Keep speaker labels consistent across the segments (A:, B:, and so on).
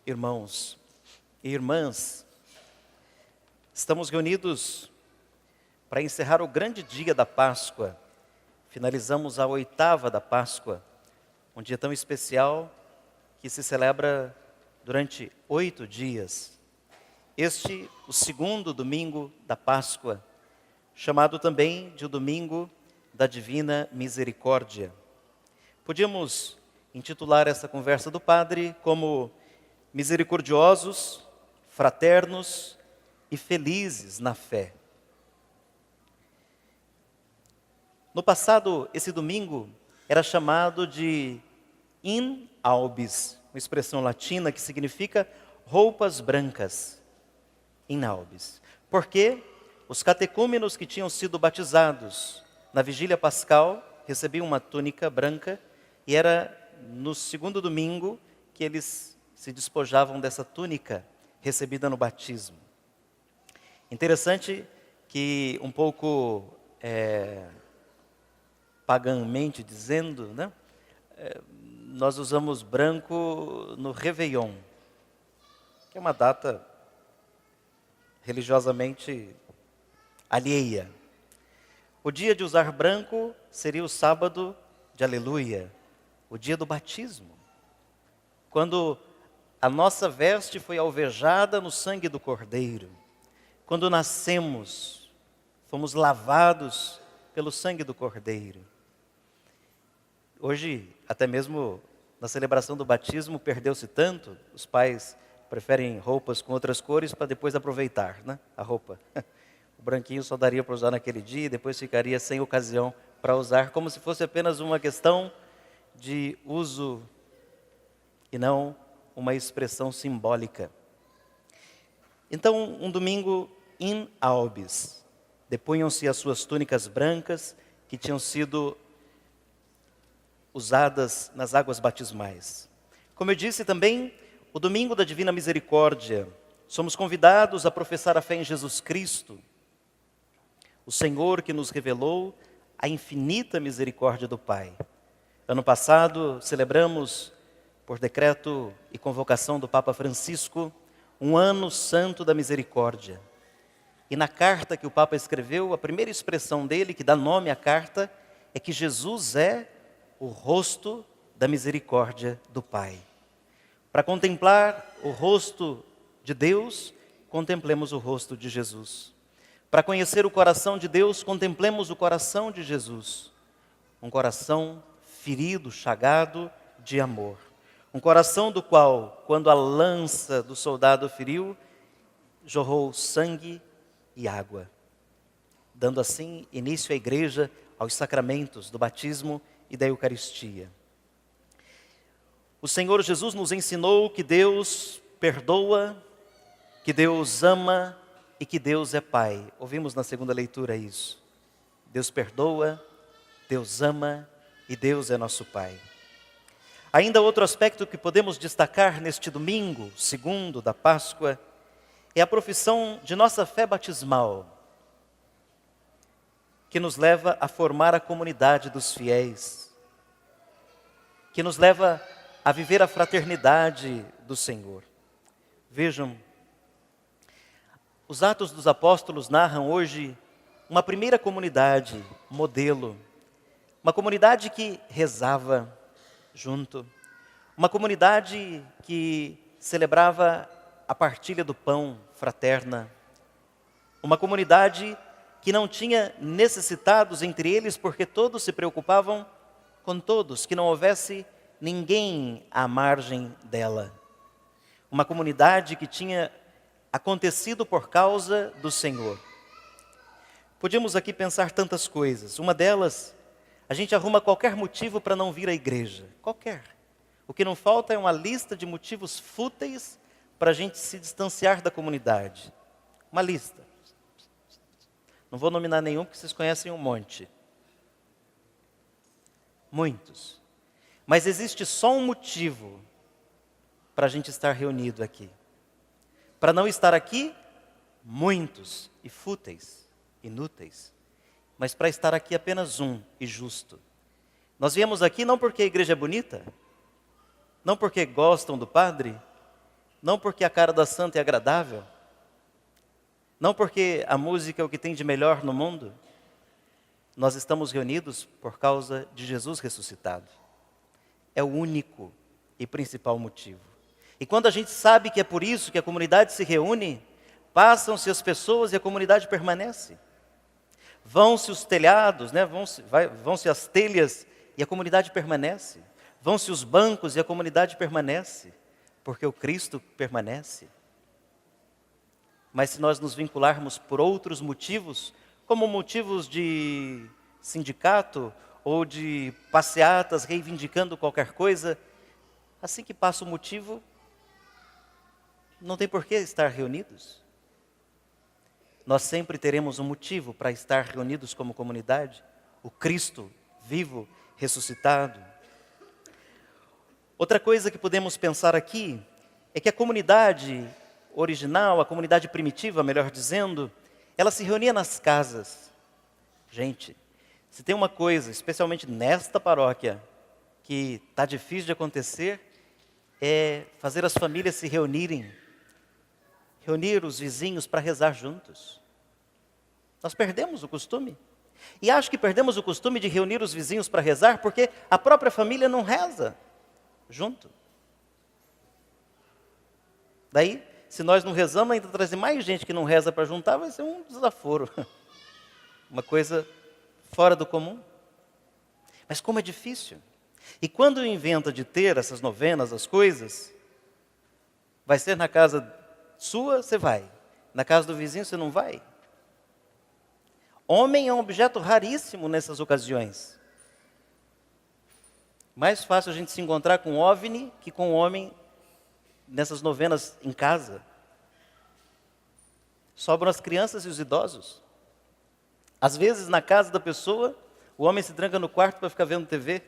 A: irmãos e irmãs, estamos reunidos para encerrar o grande dia da Páscoa. Finalizamos a oitava da Páscoa, um dia tão especial que se celebra durante 8 dias. Este, o segundo domingo da Páscoa, chamado também de o domingo da Divina Misericórdia. Podíamos intitular essa conversa do Padre como misericordiosos, fraternos e felizes na fé. No passado, esse domingo era chamado de in albis, uma expressão latina que significa roupas brancas. In albis. Porque os catecúmenos que tinham sido batizados na vigília pascal recebiam uma túnica branca e era no segundo domingo que eles se despojavam dessa túnica recebida no batismo. Interessante que um pouco pagãmente dizendo, né? Nós usamos branco no Réveillon, que é uma data religiosamente alheia. O dia de usar branco seria o sábado de Aleluia, o dia do batismo, quando a nossa veste foi alvejada no sangue do Cordeiro, quando nascemos, fomos lavados pelo sangue do Cordeiro. Hoje, até mesmo na celebração do batismo, perdeu-se tanto, os pais preferem roupas com outras cores para depois aproveitar, né? A roupa. O branquinho só daria para usar naquele dia e depois ficaria sem ocasião para usar, como se fosse apenas uma questão de uso e não uma expressão simbólica. Então, um domingo in albis, depunham-se as suas túnicas brancas que tinham sido usadas nas águas batismais. Como eu disse também, o domingo da Divina Misericórdia, somos convidados a professar a fé em Jesus Cristo, o Senhor que nos revelou a infinita misericórdia do Pai. Ano passado, celebramos, por decreto e convocação do Papa Francisco, um ano santo da misericórdia. E na carta que o Papa escreveu, a primeira expressão dele, que dá nome à carta, é que Jesus é o rosto da misericórdia do Pai. Para contemplar o rosto de Deus, contemplemos o rosto de Jesus. Para conhecer o coração de Deus, contemplemos o coração de Jesus. Um coração ferido, chagado de amor. Um coração do qual, quando a lança do soldado feriu, jorrou sangue e água, dando assim início à igreja, aos sacramentos do batismo e da Eucaristia. O Senhor Jesus nos ensinou que Deus perdoa, que Deus ama e que Deus é Pai. Ouvimos na segunda leitura isso. Deus perdoa, Deus ama e Deus é nosso Pai. Ainda outro aspecto que podemos destacar neste domingo, segundo da Páscoa, é a profissão de nossa fé batismal, que nos leva a formar a comunidade dos fiéis, que nos leva a viver a fraternidade do Senhor. Vejam, os Atos dos Apóstolos narram hoje uma primeira comunidade, modelo, uma comunidade que rezava junto, uma comunidade que celebrava a partilha do pão fraterna, uma comunidade que não tinha necessitados entre eles, porque todos se preocupavam com todos, que não houvesse ninguém à margem dela. Uma comunidade que tinha acontecido por causa do Senhor. Podíamos aqui pensar tantas coisas. Uma delas, a gente arruma qualquer motivo para não vir à igreja. Qualquer. O que não falta é uma lista de motivos fúteis para a gente se distanciar da comunidade. Uma lista. Não vou nominar nenhum, porque vocês conhecem um monte. Muitos. Mas existe só um motivo para a gente estar reunido aqui. Para não estar aqui, muitos e fúteis, inúteis. Mas para estar aqui apenas um e justo. Nós viemos aqui não porque a igreja é bonita, não porque gostam do padre, não porque a cara da santa é agradável, não porque a música é o que tem de melhor no mundo. Nós estamos reunidos por causa de Jesus ressuscitado. É o único e principal motivo. E quando a gente sabe que é por isso que a comunidade se reúne, passam-se as pessoas e a comunidade permanece. Vão-se os telhados, né? Vão-se as telhas e a comunidade permanece. Vão-se os bancos e a comunidade permanece, porque o Cristo permanece. Mas se nós nos vincularmos por outros motivos, como motivos de sindicato ou de passeatas reivindicando qualquer coisa, assim que passa o motivo, não tem por que estar reunidos. Nós sempre teremos um motivo para estar reunidos como comunidade, o Cristo vivo, ressuscitado. Outra coisa que podemos pensar aqui é que a comunidade original, a comunidade primitiva, melhor dizendo, ela se reunia nas casas. Gente, se tem uma coisa, especialmente nesta paróquia, que está difícil de acontecer, é fazer as famílias se reunirem, reunir os vizinhos para rezar juntos. Nós perdemos o costume. E acho que perdemos o costume de reunir os vizinhos para rezar, porque a própria família não reza junto. Daí, se nós não rezamos, ainda trazer mais gente que não reza para juntar, vai ser um desaforo. Uma coisa fora do comum. Mas como é difícil. E quando inventa de ter essas novenas, as coisas, vai ser na casa sua, você vai. Na casa do vizinho, você não vai. Homem é um objeto raríssimo nessas ocasiões. Mais fácil a gente se encontrar com um OVNI que com um homem nessas novenas em casa. Sobram as crianças e os idosos. Às vezes, na casa da pessoa, o homem se tranca no quarto para ficar vendo TV.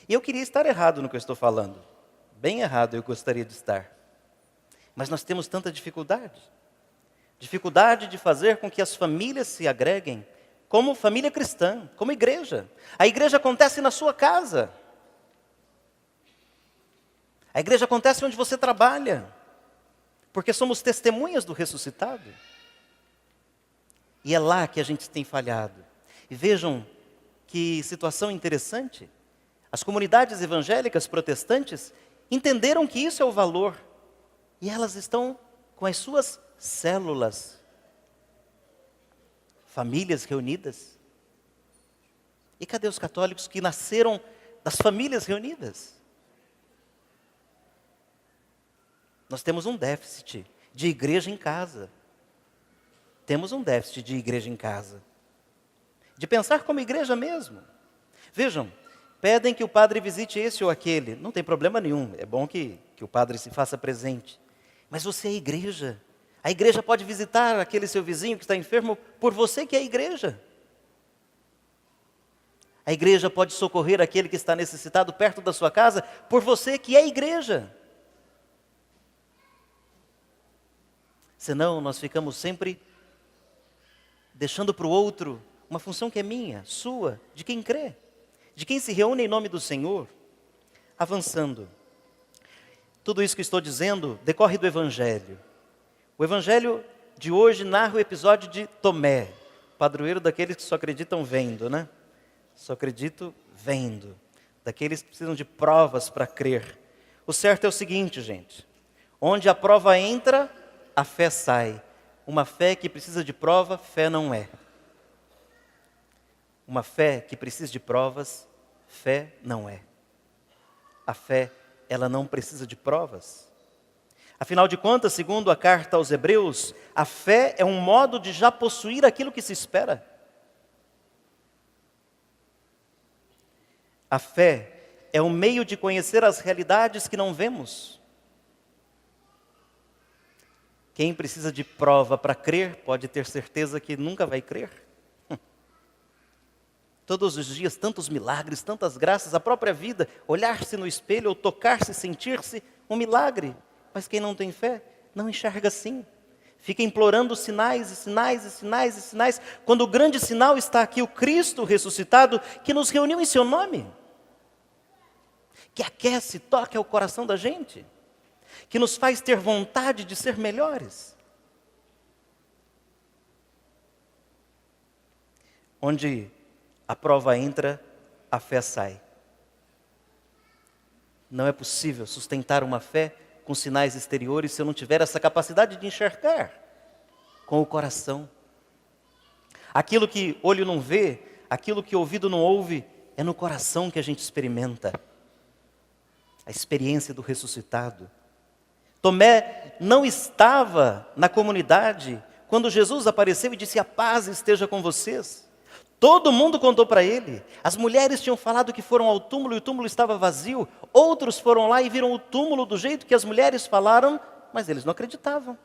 A: E eu queria estar errado no que eu estou falando. Bem errado eu gostaria de estar. Mas nós temos tanta dificuldade. Dificuldade de fazer com que as famílias se agreguem como família cristã, como igreja. A igreja acontece na sua casa. A igreja acontece onde você trabalha. Porque somos testemunhas do ressuscitado. E é lá que a gente tem falhado. E vejam que situação interessante. As comunidades evangélicas protestantes entenderam que isso é o valor. E elas estão com as suas células, famílias reunidas. E cadê os católicos que nasceram das famílias reunidas? Nós temos um déficit de igreja em casa. Temos um déficit de igreja em casa. De pensar como igreja mesmo. Vejam, pedem que o padre visite esse ou aquele. Não tem problema nenhum, é bom que o padre se faça presente. Mas você é igreja. A igreja pode visitar aquele seu vizinho que está enfermo por você que é igreja. A igreja pode socorrer aquele que está necessitado perto da sua casa por você que é igreja. Senão nós ficamos sempre deixando para o outro uma função que é minha, sua, de quem crê, de quem se reúne em nome do Senhor. Avançando. Tudo isso que estou dizendo decorre do Evangelho. O Evangelho de hoje narra o episódio de Tomé, padroeiro daqueles que só acreditam vendo, né? Só acredito vendo. Daqueles que precisam de provas para crer. O certo é o seguinte, gente. Onde a prova entra, a fé sai. Uma fé que precisa de prova, fé não é. Uma fé que precisa de provas, fé não é. A fé, ela não precisa de provas. Afinal de contas, segundo a carta aos Hebreus, a fé é um modo de já possuir aquilo que se espera. A fé é um meio de conhecer as realidades que não vemos. Quem precisa de prova para crer, pode ter certeza que nunca vai crer. Todos os dias, tantos milagres, tantas graças, a própria vida, olhar-se no espelho ou tocar-se, sentir-se, um milagre. Mas quem não tem fé, não enxerga assim. Fica implorando sinais e sinais e sinais e sinais, quando o grande sinal está aqui, o Cristo ressuscitado, que nos reuniu em seu nome. que aquece, toca o coração da gente, que nos faz ter vontade de ser melhores. Onde a prova entra, a fé sai. Não é possível sustentar uma fé com sinais exteriores se eu não tiver essa capacidade de enxergar com o coração. Aquilo que olho não vê, aquilo que ouvido não ouve, é no coração que a gente experimenta a experiência do ressuscitado. Tomé não estava na comunidade quando Jesus apareceu e disse: a paz esteja com vocês. Todo mundo contou para ele. As mulheres tinham falado que foram ao túmulo e o túmulo estava vazio. Outros foram lá e viram o túmulo do jeito que as mulheres falaram, mas eles não acreditavam.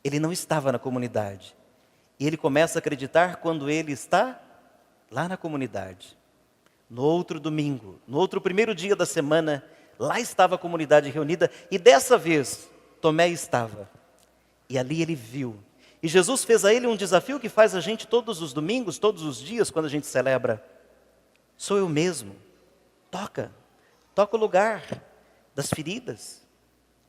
A: Ele não estava na comunidade. E ele começa a acreditar quando ele está lá na comunidade. No outro domingo, no outro primeiro dia da semana, lá estava a comunidade reunida e dessa vez Tomé estava. E ali ele viu. E Jesus fez a ele um desafio que faz a gente todos os domingos, todos os dias, quando a gente celebra. Sou eu mesmo. Toca o lugar das feridas.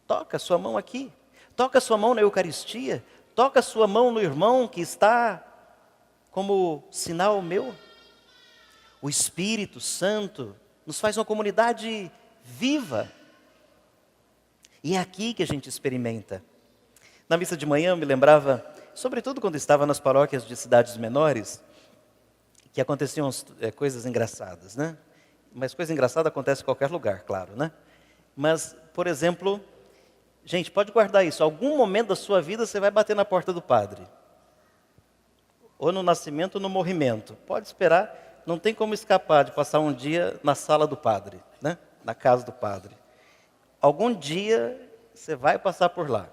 A: Toca a sua mão aqui. Toca a sua mão na Eucaristia. Toca a sua mão no irmão que está como sinal meu. O Espírito Santo nos faz uma comunidade viva. E é aqui que a gente experimenta. Na missa de manhã eu me lembrava, sobretudo quando estava nas paróquias de cidades menores, que aconteciam coisas engraçadas, né? Mas coisa engraçada acontece em qualquer lugar, claro, né? Mas, por exemplo, gente, pode guardar isso. Algum momento da sua vida você vai bater na porta do padre. Ou no nascimento ou no morrimento. Pode esperar, não tem como escapar de passar um dia na sala do padre, né? Na casa do padre. Algum dia você vai passar por lá.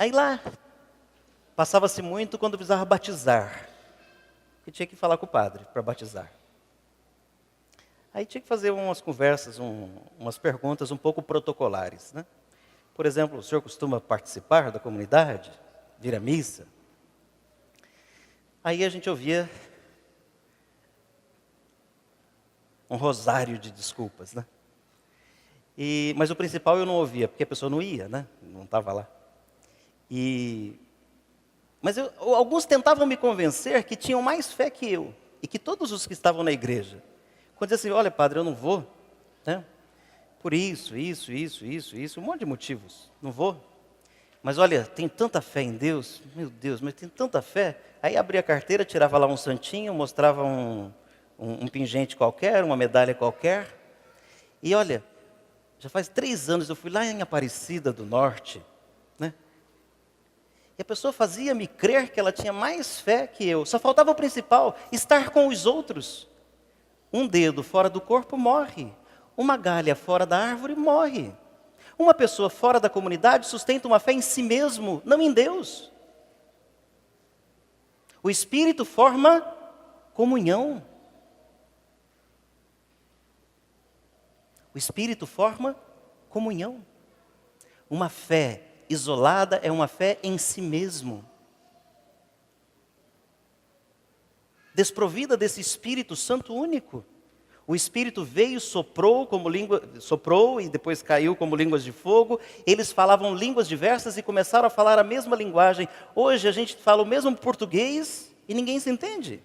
A: Aí lá, passava-se muito quando precisava batizar. E tinha que falar com o padre para batizar. Aí tinha que fazer umas conversas, umas perguntas um pouco protocolares, né? Por exemplo, o senhor costuma participar da comunidade? Vir à missa? Aí a gente ouvia um rosário de desculpas, né? Mas o principal eu não ouvia, porque a pessoa não ia, né? Não estava lá. Mas alguns tentavam me convencer que tinham mais fé que eu, e que todos os que estavam na igreja. Quando diziam assim: olha padre, eu não vou, né? Por isso, um monte de motivos, não vou. Mas olha, tem tanta fé em Deus, meu Deus, mas tem tanta fé. Aí abria a carteira, tirava lá um santinho, mostrava um pingente qualquer, uma medalha qualquer. E olha, já faz 3 anos eu fui lá em Aparecida do Norte, né? E a pessoa fazia-me crer que ela tinha mais fé que eu. Só faltava o principal, estar com os outros. Um dedo fora do corpo morre. Uma galha fora da árvore morre. Uma pessoa fora da comunidade sustenta uma fé em si mesmo, não em Deus. O Espírito forma comunhão. O Espírito forma comunhão. Uma fé isolada é uma fé em si mesmo. Desprovida desse Espírito Santo único. O Espírito veio, soprou e depois caiu como línguas de fogo. Eles falavam línguas diversas e começaram a falar a mesma linguagem. Hoje a gente fala o mesmo português e ninguém se entende.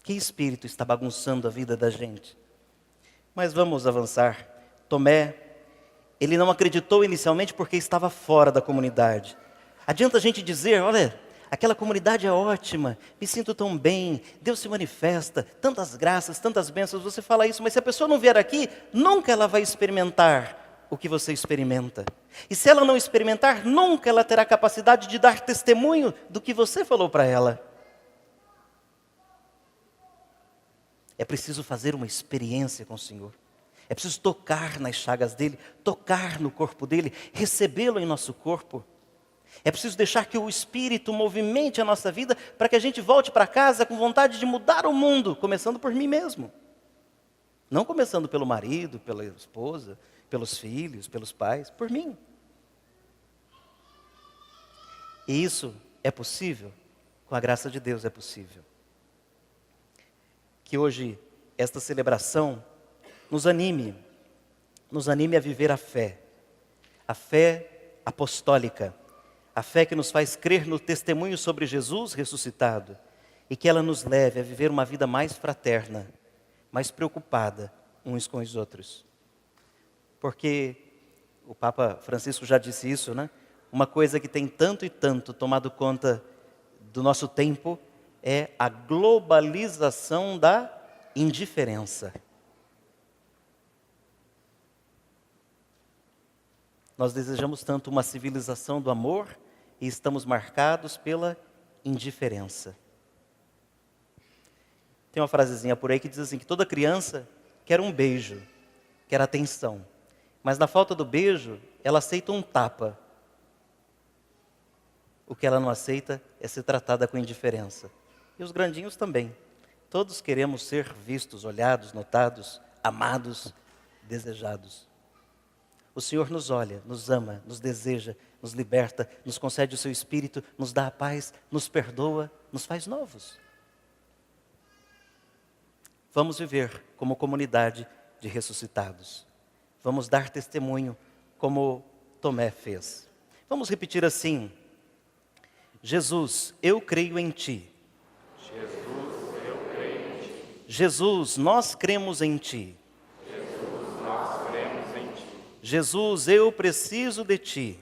A: Que espírito está bagunçando a vida da gente? Mas vamos avançar. Tomé, ele não acreditou inicialmente porque estava fora da comunidade. Adianta a gente dizer: olha, aquela comunidade é ótima, me sinto tão bem, Deus se manifesta, tantas graças, tantas bênçãos. Você fala isso, mas se a pessoa não vier aqui, nunca ela vai experimentar o que você experimenta. E se ela não experimentar, nunca ela terá capacidade de dar testemunho do que você falou para ela. É preciso fazer uma experiência com o Senhor. É preciso tocar nas chagas dele, tocar no corpo dele, recebê-lo em nosso corpo. É preciso deixar que o Espírito movimente a nossa vida para que a gente volte para casa com vontade de mudar o mundo, começando por mim mesmo. Não começando pelo marido, pela esposa, pelos filhos, pelos pais, por mim. E isso é possível? Com a graça de Deus é possível. Que hoje esta celebração nos anime a viver a fé apostólica, a fé que nos faz crer no testemunho sobre Jesus ressuscitado e que ela nos leve a viver uma vida mais fraterna, mais preocupada uns com os outros. Porque o Papa Francisco já disse isso, né? Uma coisa que tem tanto e tanto tomado conta do nosso tempo é a globalização da indiferença. Nós desejamos tanto uma civilização do amor e estamos marcados pela indiferença. Tem uma frasezinha por aí que diz assim, que toda criança quer um beijo, quer atenção. Mas na falta do beijo, ela aceita um tapa. O que ela não aceita é ser tratada com indiferença. E os grandinhos também. Todos queremos ser vistos, olhados, notados, amados, desejados. O Senhor nos olha, nos ama, nos deseja, nos liberta, nos concede o seu Espírito, nos dá a paz, nos perdoa, nos faz novos. Vamos viver como comunidade de ressuscitados. Vamos dar testemunho como Tomé fez. Vamos repetir assim: Jesus, eu creio em Ti.
B: Jesus, eu creio em Ti.
A: Jesus, nós cremos em Ti.
B: Jesus, nós cremos em Ti.
A: Jesus, eu preciso de Ti.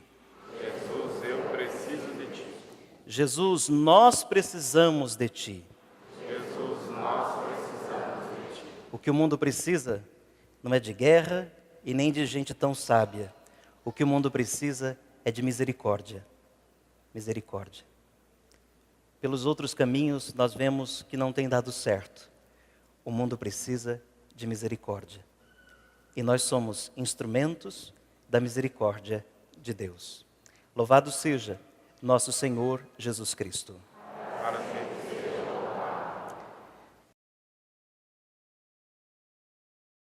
B: Jesus, eu preciso de Ti.
A: Jesus, nós precisamos de Ti.
B: Jesus, nós precisamos de Ti.
A: O que o mundo precisa não é de guerra e nem de gente tão sábia. O que o mundo precisa é de misericórdia. Misericórdia. Pelos outros caminhos, nós vemos que não tem dado certo. O mundo precisa de misericórdia. E nós somos instrumentos da misericórdia de Deus. Louvado seja nosso Senhor Jesus Cristo.
B: Para sempre.